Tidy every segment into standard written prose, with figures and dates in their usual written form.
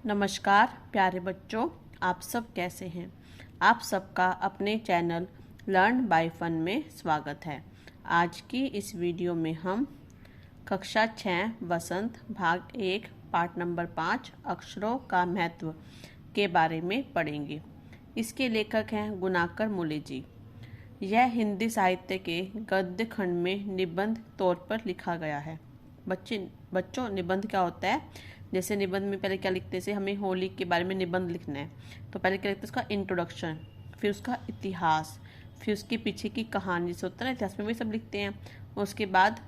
नमस्कार प्यारे बच्चों, आप सब कैसे हैं। आप सबका अपने चैनल लर्न बाय फन में स्वागत है। आज की इस वीडियो में हम कक्षा 6 वसंत भाग 1 पाठ नंबर 5 अक्षरों का महत्व के बारे में पढ़ेंगे। इसके लेखक हैं गुणाकर मूले जी। यह हिंदी साहित्य के गद्य खंड में निबंध तौर पर लिखा गया है। बच्चों निबंध क्या होता है? जैसे निबंध में पहले क्या लिखते हैं, हमें होली के बारे में निबंध लिखना है तो पहले क्या लिखते हैं, उसका इंट्रोडक्शन, फिर उसका इतिहास, फिर उसके पीछे की कहानी जैसे होता है ना, इतिहास में वही सब लिखते हैं। उसके बाद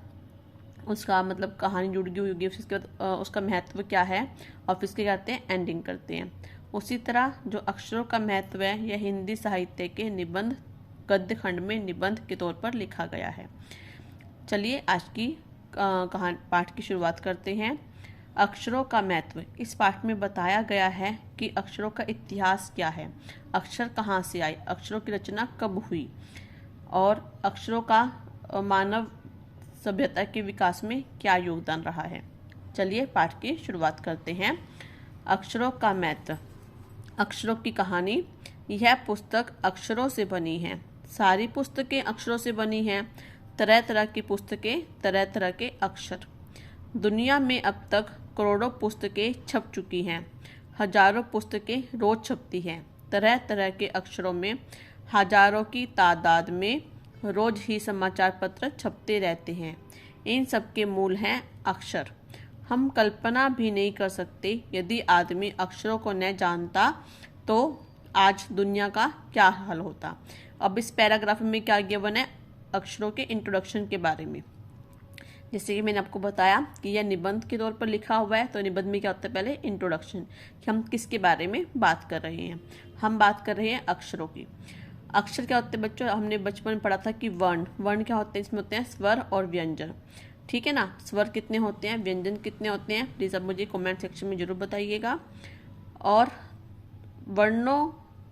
उसका मतलब कहानी जुड़ गई होगी, उसके बाद उसका महत्व क्या है, और फिर उसके करते हैं एंडिंग करते हैं। उसी तरह जो अक्षरों का महत्व है यह हिंदी साहित्य के निबंध गद्य खंड में निबंध के तौर पर लिखा गया है। चलिए आज की कहानी पाठ की शुरुआत करते हैं। अक्षरों का महत्व। इस पाठ में बताया गया है कि अक्षरों का इतिहास क्या है, अक्षर कहाँ से आए, अक्षरों की रचना कब हुई और अक्षरों का मानव सभ्यता के विकास में क्या योगदान रहा है। चलिए पाठ की शुरुआत करते हैं। अक्षरों का महत्व। अक्षरों की कहानी। यह पुस्तक अक्षरों से बनी है। सारी पुस्तकें अक्षरों से बनी हैं। तरह तरह की पुस्तकें, तरह तरह के अक्षर। दुनिया में अब तक करोड़ों पुस्तकें छप चुकी हैं। हजारों पुस्तकें रोज छपती हैं। तरह तरह के अक्षरों में हजारों की तादाद में रोज ही समाचार पत्र छपते रहते हैं। इन सब के मूल हैं अक्षर। हम कल्पना भी नहीं कर सकते यदि आदमी अक्षरों को न जानता तो आज दुनिया का क्या हाल होता। अब इस पैराग्राफ में क्या गिवन है, अक्षरों के इंट्रोडक्शन के बारे में। जैसे कि मैंने आपको बताया कि यह निबंध के तौर पर लिखा हुआ है, तो निबंध में क्या होता है, पहले इंट्रोडक्शन कि हम किसके बारे में बात कर रहे हैं। हम बात कर रहे हैं अक्षरों की। अक्षर क्या होते हैं बच्चों, हमने बचपन में पढ़ा था कि वर्ण क्या होते हैं, इसमें होते हैं स्वर और व्यंजन। ठीक है ना। स्वर कितने होते हैं, व्यंजन कितने होते हैं, प्लीज़ आप मुझे कमेंट सेक्शन में जरूर बताइएगा। और वर्णों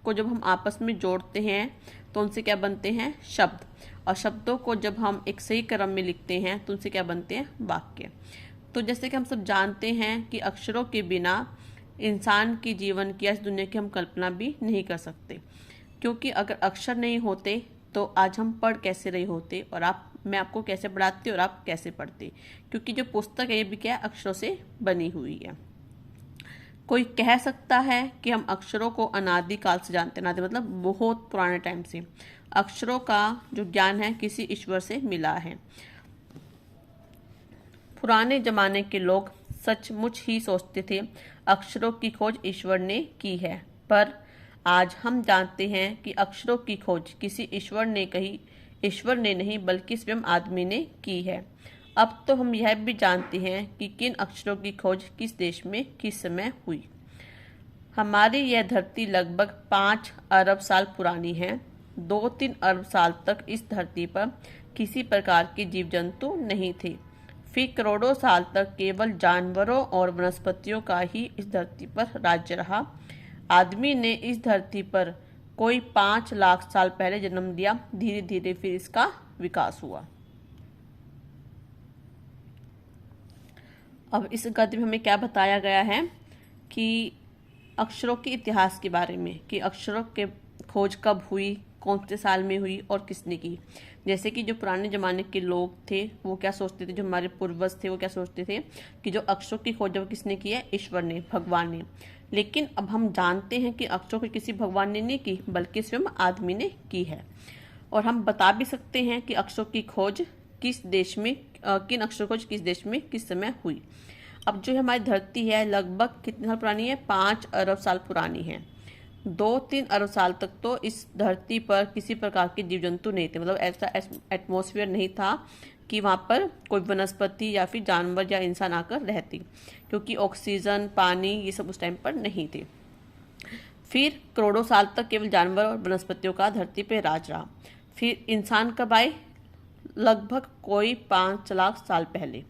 को जब हम आपस में जोड़ते हैं तो उनसे क्या बनते हैं, शब्द। और शब्दों को जब हम एक सही क्रम में लिखते हैं तो उनसे क्या बनते हैं, वाक्य। तो जैसे कि हम सब जानते हैं कि अक्षरों के बिना इंसान के जीवन की, इस दुनिया की हम कल्पना भी नहीं कर सकते, क्योंकि अगर अक्षर नहीं होते तो आज हम पढ़ कैसे रहे होते, और मैं आपको कैसे पढ़ाती और आप कैसे पढ़ते, क्योंकि जो पुस्तक है ये भी क्या है, अक्षरों से बनी हुई है। कोई कह सकता है कि हम अक्षरों को अनादिकाल से जानते हैं। अनादि मतलब बहुत पुराने टाइम से अक्षरों का जो ज्ञान है किसी ईश्वर से मिला है। पुराने जमाने के लोग सचमुच ही सोचते थे अक्षरों की खोज ईश्वर ने की है, पर आज हम जानते हैं कि अक्षरों की खोज किसी ईश्वर ने नहीं बल्कि स्वयं आदमी ने की है। अब तो हम यह भी जानते हैं कि किन अक्षरों की खोज किस देश में किस समय हुई। हमारी यह धरती लगभग 5 अरब साल पुरानी है। 2-3 अरब साल तक इस धरती पर किसी प्रकार के जीव जंतु नहीं थे। फिर करोड़ों साल तक केवल जानवरों और वनस्पतियों का ही इस धरती पर राज्य रहा। आदमी ने इस धरती पर कोई 5 लाख साल पहले जन्म लिया। धीरे धीरे फिर इसका विकास हुआ। अब इस गद्य में हमें क्या बताया गया है कि अक्षरों के इतिहास के बारे में, कि अक्षरों के खोज कब हुई, कौन से साल में हुई और किसने की। जैसे कि जो पुराने ज़माने के लोग थे वो क्या सोचते थे, जो हमारे पूर्वज थे वो क्या सोचते थे कि जो अक्षरों की खोज वो किसने की है, ईश्वर ने, भगवान ने। लेकिन अब हम जानते हैं कि अक्षरों की किसी भगवान ने नहीं की बल्कि स्वयं आदमी ने की है। और हम बता भी सकते हैं कि अक्षरों की खोज किस देश में, किन अक्षरों की खोज किस देश में किस समय हुई। अब जो हमारी धरती है लगभग कितने साल पुरानी है, 5 अरब साल पुरानी है। 2-3 अरब साल तक तो इस धरती पर किसी प्रकार के जीव जंतु नहीं थे, मतलब ऐसा एटमॉस्फेयर नहीं था कि वहाँ पर कोई वनस्पति या फिर जानवर या इंसान आकर रहती, क्योंकि ऑक्सीजन, पानी ये सब उस टाइम पर नहीं थे। फिर करोड़ों साल तक केवल जानवर और वनस्पतियों का धरती पर राज रहा। फिर इंसान कब आए, लगभग कोई 5 लाख साल पहले।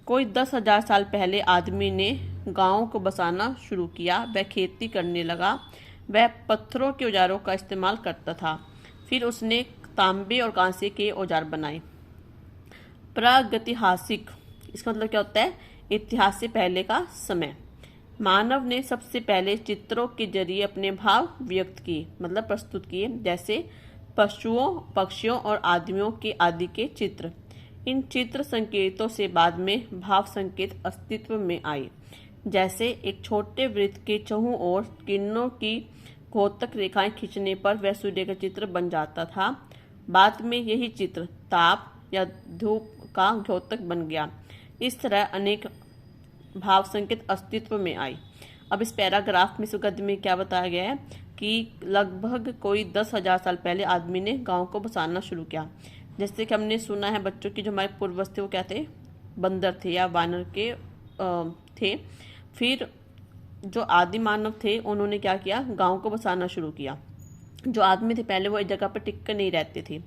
कोई 10,000 साल पहले आदमी ने गांवों को बसाना शुरू किया। वह खेती करने लगा। वह पत्थरों के औजारों का इस्तेमाल करता था। फिर उसने तांबे और कांसे के औजार बनाए। प्रागैतिहासिक, इसका मतलब क्या होता है, इतिहास से पहले का समय। मानव ने सबसे पहले चित्रों के जरिए अपने भाव व्यक्त किए, मतलब प्रस्तुत किए, जैसे पशुओं, पक्षियों और आदमियों के आदि के चित्र। इन चित्र संकेतों से बाद में भाव संकेत अस्तित्व में आए, जैसे एक छोटे वृत्त के चौहों ओर किरणों की घोतक रेखाएं खींचने पर वह सूर्य का चित्र बन जाता था। बाद में यही चित्र ताप या धूप का द्योतक बन गया। इस तरह अनेक भाव संकेत अस्तित्व में आए। अब इस पैराग्राफ में इस गद्य में क्या बताया गया है कि लगभग कोई 10,000 साल पहले आदमी ने गांव को बसाना शुरू किया। जैसे कि हमने सुना है बच्चों की जो हमारे पूर्वज थे वो क्या थे, बंदर थे या वानर के थे। फिर जो आदि मानव थे उन्होंने क्या किया, गांव को बसाना शुरू किया। जो आदमी थे पहले वो एक जगह पर टिक कर नहीं रहते थे।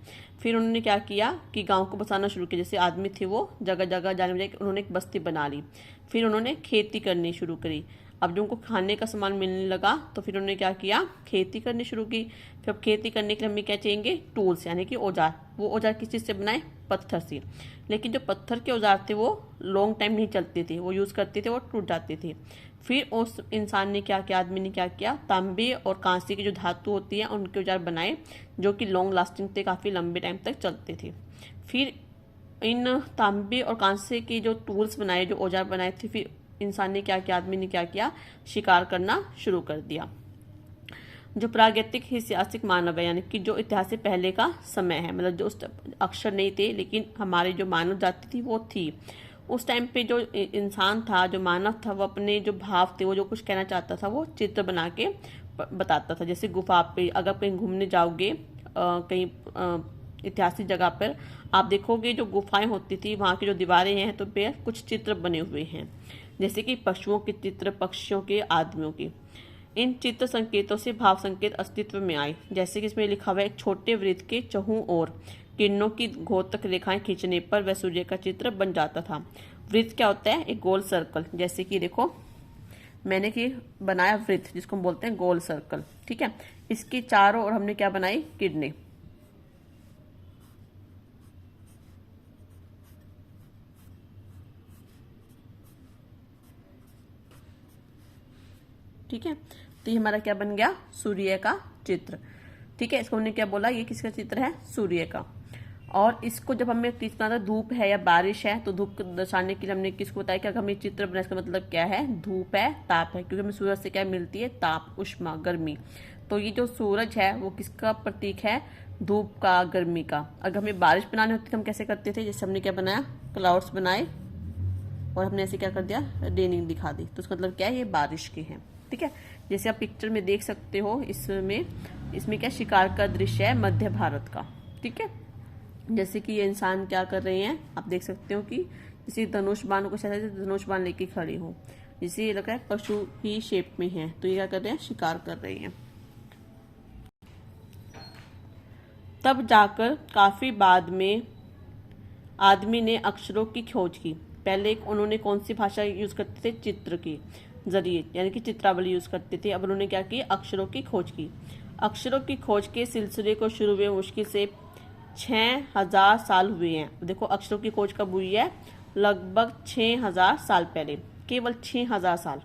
फिर उन्होंने क्या किया कि गांव को बसाना शुरू किया। जैसे आदमी थे वो जगह जगह जाने बजाय उन्होंने एक बस्ती बना ली। फिर उन्होंने खेती करनी शुरू करी। अब जो उनको खाने का सामान मिलने लगा तो फिर उन्होंने क्या किया, खेती करनी शुरू की। फिर अब खेती करने के लिए हमें क्या चाहिए, टूल्स यानी कि औजार। वो औजार किस चीज़ से बनाए, पत्थर से। लेकिन जो पत्थर के औजार थे वो लॉन्ग टाइम नहीं चलते थे, वो यूज़ करते थे वो टूट जाते थे। फिर उस इंसान ने क्या किया, आदमी ने क्या किया, तांबे और कांसे की जो धातु होती है उनके औजार बनाए, जो कि लॉन्ग लास्टिंग थे, काफ़ी लंबे टाइम तक चलते थे। फिर इन तांबे और कांसे के जो टूल्स बनाए, जो औजार बनाए थे, फिर इंसान ने क्या किया, आदमी ने क्या किया, शिकार करना शुरू कर दिया। जो प्रागैतिक ऐतिहासिक मानव है, यानी कि जो इतिहास से पहले का समय है, मतलब जो उस अक्षर नहीं थे लेकिन हमारी जो मानव जाति थी वो थी। उस टाइम पे जो इंसान था, जो मानव था, वो अपने जो भाव थे, वो जो कुछ कहना चाहता था वो चित्र बना के बताता था। जैसे गुफा पे अगर कहीं घूमने जाओगे, कहीं ऐतिहासिक जगह पर आप देखोगे जो गुफाएं होती थी वहाँ की जो दीवारें हैं तो पे कुछ चित्र बने हुए हैं, जैसे कि पशुओं के चित्र, पक्षियों के, आदमियों के। इन चित्र संकेतों से भाव संकेत अस्तित्व में आए, जैसे कि इसमें लिखा हुआ है, एक छोटे वृत्त के चौहों ओर किरणों की घोतक रेखाएं खींचने पर वह सूर्य का चित्र बन जाता था। वृत्त क्या होता है, एक गोल सर्कल। जैसे कि देखो मैंने कि बनाया वृत्त, जिसको हम बोलते हैं गोल सर्कल, ठीक है। इसके चारों ओर हमने क्या बनाई, किरणें। ठीक है, तो ये हमारा क्या बन गया, सूर्य का चित्र। ठीक है, इसको हमने क्या बोला, ये किसका चित्र है, सूर्य का। और इसको जब हमें किसका था, धूप है या बारिश है, तो धूप को दर्शाने के लिए हमने किसको बताया कि अगर हमें चित्र बनाए, इसका मतलब क्या है, धूप है, ताप है, क्योंकि हमें सूरज से क्या मिलती है, ताप, उष्मा, गर्मी। तो ये जो सूरज है वो किसका प्रतीक है, धूप का, गर्मी का। अगर हमें बारिश बनानी होती तो हम कैसे करते थे, जैसे हमने क्या बनाया, क्लाउड्स बनाए और हमने ऐसे क्या कर दिया, रेनिंग दिखा दी, तो उसका मतलब क्या है, ये बारिश के हैं। ठीक है, जैसे आप पिक्चर में देख सकते हो, इसमें क्या शिकार का दृश्य है मध्य भारत का। ठीक है, जैसे कि ये इंसान क्या कर रहे हैं, आप देख सकते हो कि जैसे धनुष बाण को ऐसे धनुष बाण लेके खड़े हो, जैसे ये लग रहा है पशु ही शेप में है, तो ये क्या कर रहे हैं, शिकार कर रहे हैं। तब जाकर काफी बाद में आदमी ने अक्षरों की खोज की। पहले उन्होंने कौन सी भाषा यूज करते थे, चित्र के जरिए, यानी कि चित्रावली यूज करते थे। अब उन्होंने क्या की, अक्षरों की खोज की। अक्षरों की खोज के सिलसिले को शुरू हुए मुश्किल से 6,000 साल हुए हैं। देखो अक्षरों की खोज कब हुई है, लगभग 6,000 साल पहले, केवल 6,000 साल।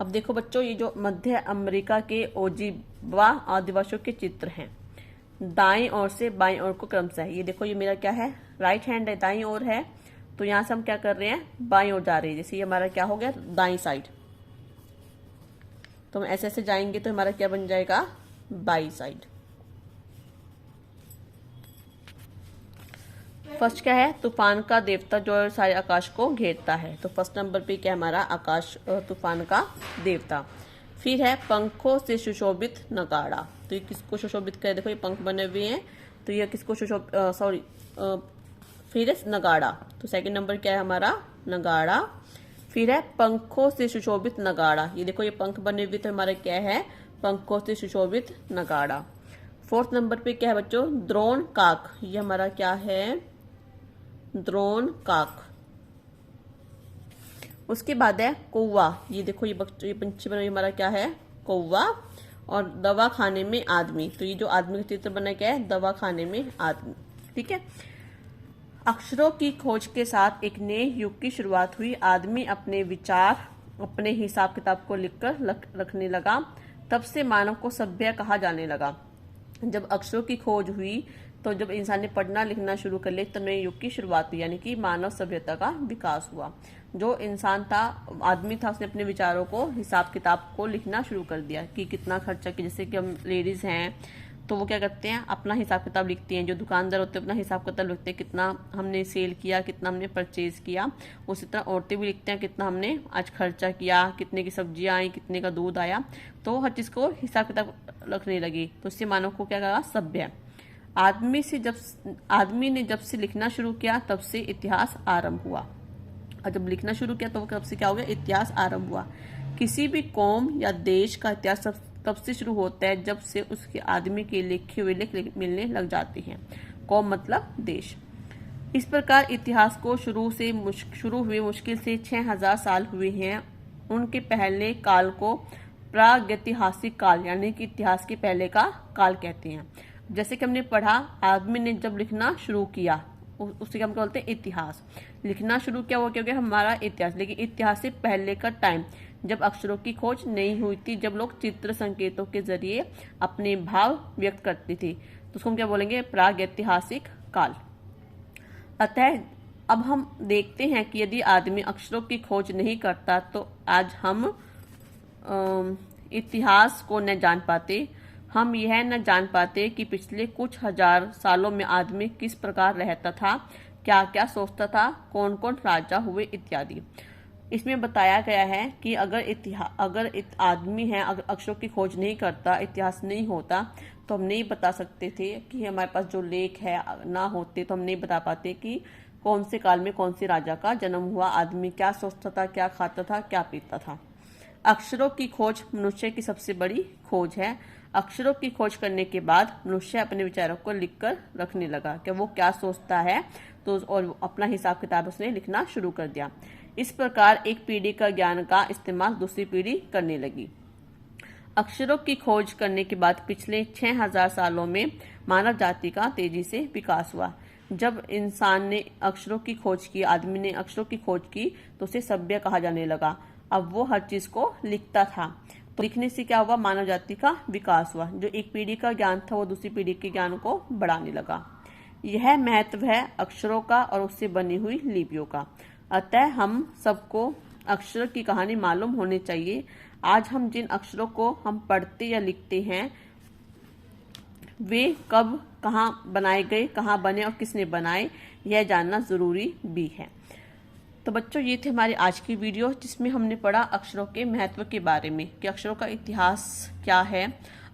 अब देखो बच्चों, ये जो मध्य अमेरिका के ओजीवा आदिवासियों के चित्र हैं, दाएं ओर से बाएं ओर को क्रमशः। ये देखो, ये मेरा क्या है, राइट हैंड है, दाईं ओर है, तो यहां से हम क्या कर रहे हैं, बाईं ओर जा रहे हैं। जैसे ये हमारा क्या हो गया, दाईं साइड, तो हम ऐसे ऐसे जाएंगे तो हमारा क्या बन जाएगा, बाईं साइड। फर्स्ट क्या है, तूफान का देवता जो सारे आकाश को घेरता है, तो फर्स्ट नंबर पे क्या हमारा, आकाश तूफान का देवता। फिर है पंखों से सुशोभित नगाड़ा, तो ये किसको सुशोभित करे, देखो ये पंख बने हुए हैं, तो ये किसको फिर है नगाड़ा, तो सेकंड नंबर क्या है हमारा, नगाड़ा। फिर है पंखों से सुशोभित नगाड़ा, ये देखो ये पंख बने हुए, तो हमारा क्या है, पंखों से सुशोभित नगाड़ा। फोर्थ नंबर पे क्या है बच्चों, द्रोण काक, ये हमारा क्या है, द्रोण काक। उसके बाद है कौवा, ये देखो ये पंछी बना, हमारा क्या है, कौवा। और दवा खाने में आदमी, तो ये जो आदमी का चित्र बना क्या है, दवा खाने में आदमी। ठीक है, अक्षरों की खोज के साथ एक नए युग की शुरुआत हुई। आदमी अपने विचार, अपने हिसाब किताब को लिखकर रखने लगा। तब से मानव को सभ्य कहा जाने लगा। जब अक्षरों की खोज हुई तो जब इंसान ने पढ़ना लिखना शुरू कर लिया, तब नए युग की शुरुआत हुई, यानी कि मानव सभ्यता का विकास हुआ। जो इंसान था, आदमी था, उसने अपने विचारों को, हिसाब किताब को लिखना शुरू कर दिया कि कितना खर्चा किया। जैसे कि हम लेडीज हैं तो वो क्या करते हैं, अपना हिसाब किताब लिखती हैं। जो दुकानदार होते हैं अपना हिसाब किताब लिखते हैं, कितना हमने सेल किया, कितना हमने परचेज किया। उसी तरह औरतें भी लिखते हैं कितना हमने आज खर्चा किया, कितने की सब्जियां आई, कितने का दूध आया। तो हर चीज़ को हिसाब किताब रखने लगी। तो इससे मानव को क्या कहा, सभ्य। आदमी ने जब से लिखना शुरू किया तब से इतिहास आरंभ हुआ। और जब लिखना शुरू किया तो कब से क्या हो गया, इतिहास आरंभ हुआ। किसी भी कौम या देश का इतिहास तब से शुरू होता है जब से उसके आदमी के लिखे हुए लेख मिलने लग जाते हैं। कौम मतलब देश। इस प्रकार इतिहास को शुरू हुए मुश्किल से 6000 साल हुए हैं। उनके पहले काल को प्रागैतिहासिक काल यानी कि इतिहास के पहले का काल कहते हैं। जैसे कि हमने पढ़ा, आदमी ने जब लिखना शुरू किया उससे हम क्या बोलते हैं, इतिहास। लिखना शुरू किया वो क्या हो गया, हमारा इतिहास। लेकिन इतिहास से पहले का टाइम जब अक्षरों की खोज नहीं हुई थी, जब लोग चित्र संकेतों के जरिए अपने भाव व्यक्त करते थे, तो उसको हम क्या बोलेंगे, प्रागैतिहासिक काल। अतः अब हम देखते हैं कि यदि आदमी अक्षरों की खोज नहीं करता तो आज हम इतिहास को न जान पाते। हम यह न जान पाते कि पिछले कुछ हजार सालों में आदमी किस प्रकार रहता था, क्या क्या सोचता था, कौन कौन राजा हुए इत्यादि। इसमें बताया गया है कि अगर आदमी है, अगर अक्षरों की खोज नहीं करता, इतिहास नहीं होता, तो हम नहीं बता सकते थे कि हमारे पास जो लेख है ना होते तो हम नहीं बता पाते कि कौन से काल में कौन से राजा का जन्म हुआ, आदमी क्या सोचता था, क्या खाता था, क्या पीता था। अक्षरों की खोज मनुष्य की सबसे बड़ी खोज है। अक्षरों की खोज करने के बाद मनुष्य अपने विचारों को लिखकर रखने लगा कि वो क्या सोचता है, तो और अपना हिसाब किताब उसने लिखना शुरू कर दिया। इस प्रकार एक पीढ़ी का ज्ञान का इस्तेमाल दूसरी पीढ़ी करने लगी। अक्षरों की खोज करने के बाद पिछले 6000 सालों में मानव जाति का तेजी से विकास हुआ। जब इंसान ने अक्षरों की खोज की, आदमी ने अक्षरों की खोज की, तो उसे सभ्य कहा जाने लगा। अब वो हर चीज को लिखता था, तो लिखने से क्या हुआ, मानव जाति का विकास हुआ। जो एक पीढ़ी का ज्ञान था वो दूसरी पीढ़ी के ज्ञान को बढ़ाने लगा। यह महत्व है अक्षरों का और उससे बनी हुई लिपियों का। अतः हम सबको अक्षर की कहानी मालूम होनी चाहिए। आज हम जिन अक्षरों को हम पढ़ते या लिखते हैं वे कब, कहाँ बनाए गए, कहाँ बने और किसने बनाए, यह जानना जरूरी भी है। तो बच्चों, ये थे हमारी आज की वीडियो जिसमें हमने पढ़ा अक्षरों के महत्व के बारे में कि अक्षरों का इतिहास क्या है,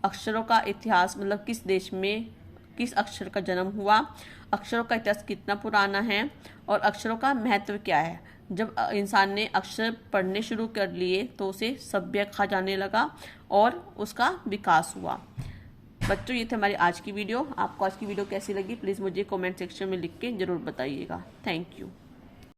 अक्षरों का इतिहास मतलब किस देश में किस अक्षर का जन्म हुआ, अक्षरों का इतिहास कितना पुराना है और अक्षरों का महत्व क्या है। जब इंसान ने अक्षर पढ़ने शुरू कर लिए तो उसे सभ्य कहा जाने लगा और उसका विकास हुआ। बच्चों, ये थे हमारी आज की वीडियो। आपको आज की वीडियो कैसी लगी प्लीज़ मुझे कमेंट सेक्शन में लिख के ज़रूर बताइएगा। Thank you.